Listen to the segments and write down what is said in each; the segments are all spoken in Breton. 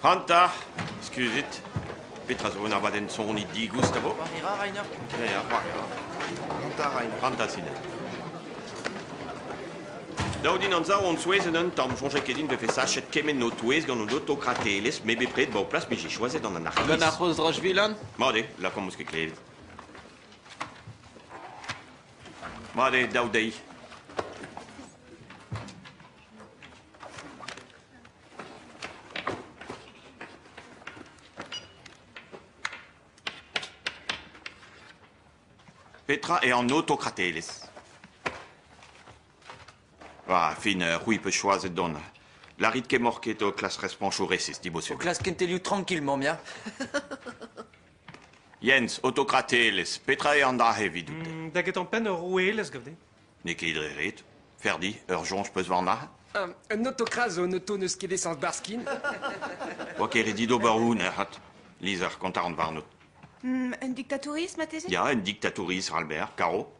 Hanta, scusit. Petra zo na vaden son i di Gustavo. Varira, Rainer. Ja, Hanta, Rainer. Hanta sine. Daudin an za on souezen un tam chonje kedin de fe sachet kemen no touez gant no autokrateles me bepred ba o plas me j'ai choisi dans an artis. Gant ar c'hoz drojvilan? Made, la kommouz ket klevet. Made, daudei. Petra est en autokrateles. Va, fin, oui, peut choisir donne. La rite qui est morquée au classe responchoré, c'est sti bossu. O klas kentelioù tranquillement, mia. Jens, autokrateles. Petra est en da heavy doute. Da get an pen ur rouelez gavde. Ne ket ret. Ferdi, ur jonge peus war na. Un autokraz o auto neus ket sans barskin. Oa ket redit ober houn hat. Lizer, kontar an varnot. Un dictatorisme, ma tese? Ya, un dictatoris, Albert, Caro.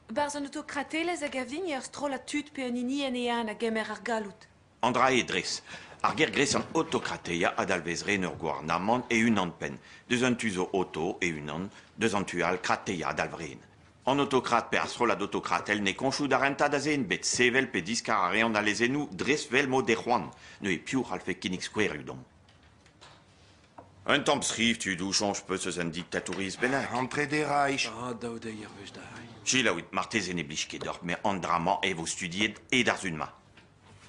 Barz an autokratelez a gavin ur strol a tud pe an ini en ean a gemer ar galout. Andra et Dres. Ar ger gres an autokrateia ad alvezre ur gouarnamant e un an pen. Deus an tuzo auto e un an, deus an tual krateia ad alvren. An autokrat per asrol ad autokratel ne konchou d'arenta da zen bet sevel pe diskar a rean da lezenou Dres vel mo de c'hoan. Ne e piur al fe kinnig skwer udon. Un temps sriv tu dou change peu ce un dictatoris benak. Entre des Reich. Ah, daoudei ur vez da hai. Gilaouit martezen e blij d'or, me andraman e vo studiet e d'ar zun ma.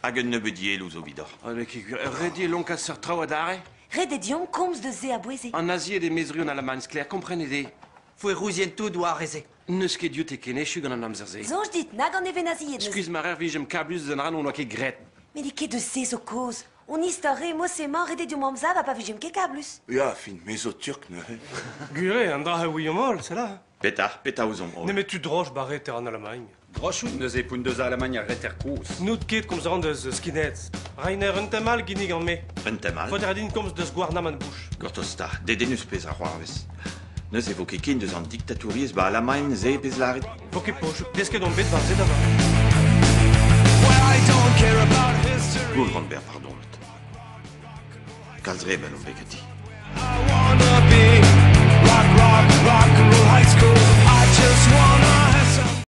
Hag un nebeudie louz o vidor. Ole kik, redi lonk a seur traoù adare? Red e diom komz de ze a boeze. An azie de mezrion a la mans clair, komprenede. Foe rouzien tout doa reze. Neus ket diout e keneshu gant an amzerze. Zonj dit nag an even aziet. Excuse ma rer vijem kablus zan ran on oa ket gret. Me di ket de ze zo koz. On istare mosemañ red e diom amza va pa vijem ket kablus. Ja, fin, meso-turk ne. Gure, an dra ha ouiomol, c'est là. Peta ouzon. Ne met tu droch barret er an Allemagne. Drochout neus e poun deus a Allemagne ar reter kouz. Nout ket komz ran deus skinheads. Rainer un tamal ginig an me. Un temal. Fod er din komz deus gwarnam an bouch. Gortosta, dedenus pez ar c'hoarvez. Neus e vo ket kin deus an dictatouriez ba Allemagne ze pez laret. Fo ket poch, desket on bet war zed ava. Goulrandberg, pardon. Kalzreben on bekati. I wanna be rock and roll high school. I just